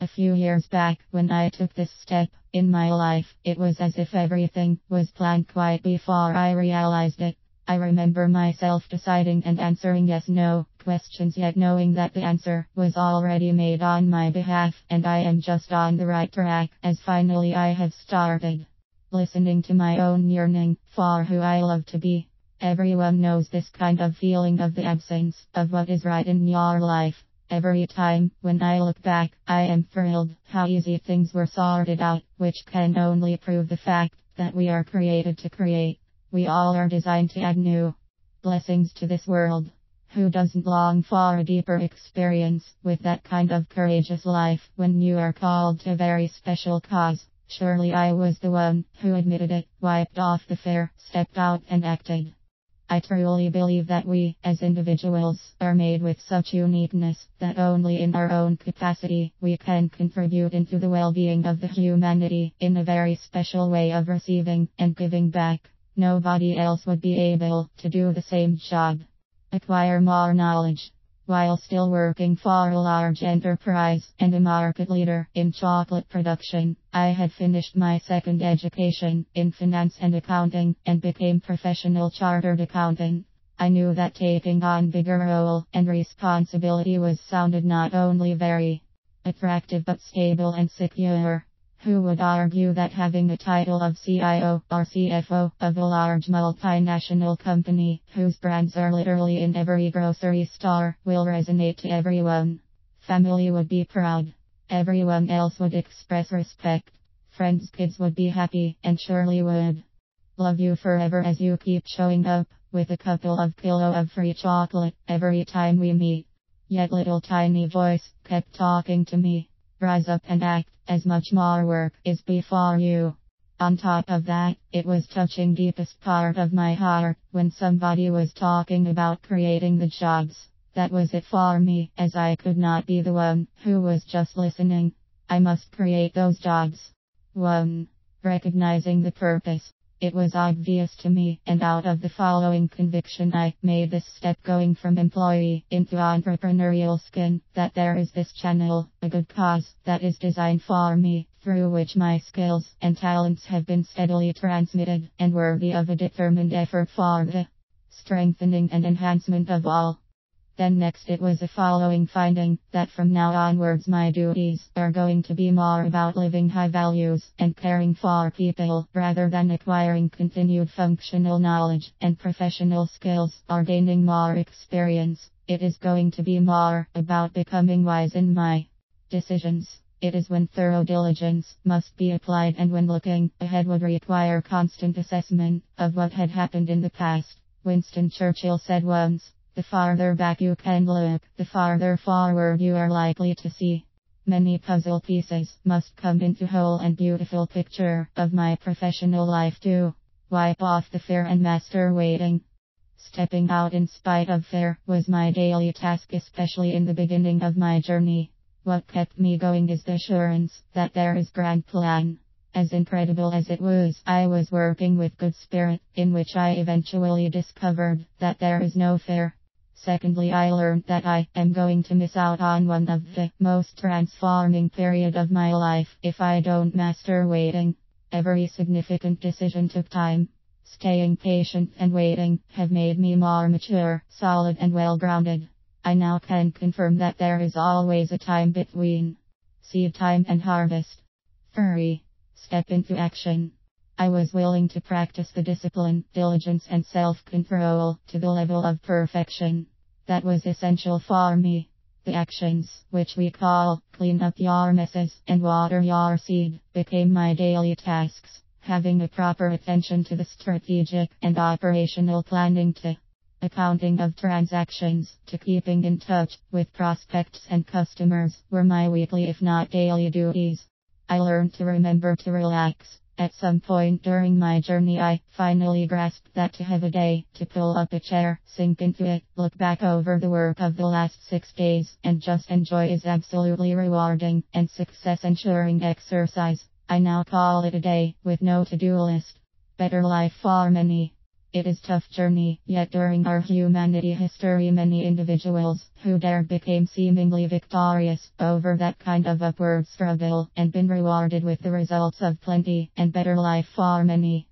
few years back, when I took this step in my life, it was as if everything was planned quite before I realized it. I remember myself deciding and answering yes/no questions, yet knowing that the answer was already made on my behalf, and I am just on the right track, as finally I have started listening to my own yearning for who I love to be. Everyone knows this kind of feeling of the absence of what is right in your life. Every time when I look back, I am thrilled how easy things were sorted out, which can only prove the fact that we are created to create. We all are designed to add new blessings to this world. Who doesn't long for a deeper experience with that kind of courageous life when you are called to a very special cause? Surely I was the one who admitted it, wiped off the fear, stepped out and acted. I truly believe that we, as individuals, are made with such uniqueness that only in our own capacity we can contribute into the well-being of the humanity in a very special way of receiving and giving back. Nobody else would be able to do the same job. Acquire more knowledge. While still working for a large enterprise and a market leader in chocolate production, I had finished my second education in finance and accounting and became professional chartered accountant. I knew that taking on bigger role and responsibility was sounded not only very attractive but stable and secure. Who would argue that having the title of CIO or CFO of a large multinational company, whose brands are literally in every grocery store, will resonate to everyone? Family would be proud. Everyone else would express respect. Friends' kids would be happy, and surely would love you forever as you keep showing up with a couple of kilo of free chocolate every time we meet. Yet little tiny voice kept talking to me. Rise up and act, as much more work is before you. On top of that, it was touching deepest part of my heart when somebody was talking about creating the jobs. That was it for me, as I could not be the one who was just listening. I must create those jobs. 1. Recognizing the purpose. It was obvious to me, and out of the following conviction I made this step going from employee into entrepreneurial skin, that there is this channel, a good cause, that is designed for me, through which my skills and talents have been steadily transmitted, and worthy of a determined effort for the strengthening and enhancement of all. Then next it was the following finding, that from now onwards my duties are going to be more about living high values and caring for people, rather than acquiring continued functional knowledge and professional skills or gaining more experience. It is going to be more about becoming wise in my decisions. It is when thorough diligence must be applied, and when looking ahead would require constant assessment of what had happened in the past. Winston Churchill said once, "The farther back you can look, the farther forward you are likely to see." Many puzzle pieces must come into whole and beautiful picture of my professional life to wipe off the fear and master waiting. Stepping out in spite of fear was my daily task, especially in the beginning of my journey. What kept me going is the assurance that there is grand plan. As incredible as it was, I was working with good spirit, in which I eventually discovered that there is no fear. Secondly, I learned that I am going to miss out on one of the most transforming period of my life if I don't master waiting. Every significant decision took time. Staying patient and waiting have made me more mature, solid and well-grounded. I now can confirm that there is always a time between seed time and harvest. 3. Step into action. I was willing to practice the discipline, diligence and self-control to the level of perfection that was essential for me. The actions, which we call clean up your messes and water your seed, became my daily tasks. Having a proper attention to the strategic and operational planning, to accounting of transactions, to keeping in touch with prospects and customers, were my weekly if not daily duties. I learned to remember to relax. At some point during my journey I finally grasped that to have a day, to pull up a chair, sink into it, look back over the work of the last 6 days, and just enjoy is absolutely rewarding and success ensuring exercise. I now call it a day, with no to-do list. Better life for many. It is tough journey, yet during our humanity history many individuals who dared became seemingly victorious over that kind of upward struggle and been rewarded with the results of plenty and better life for many.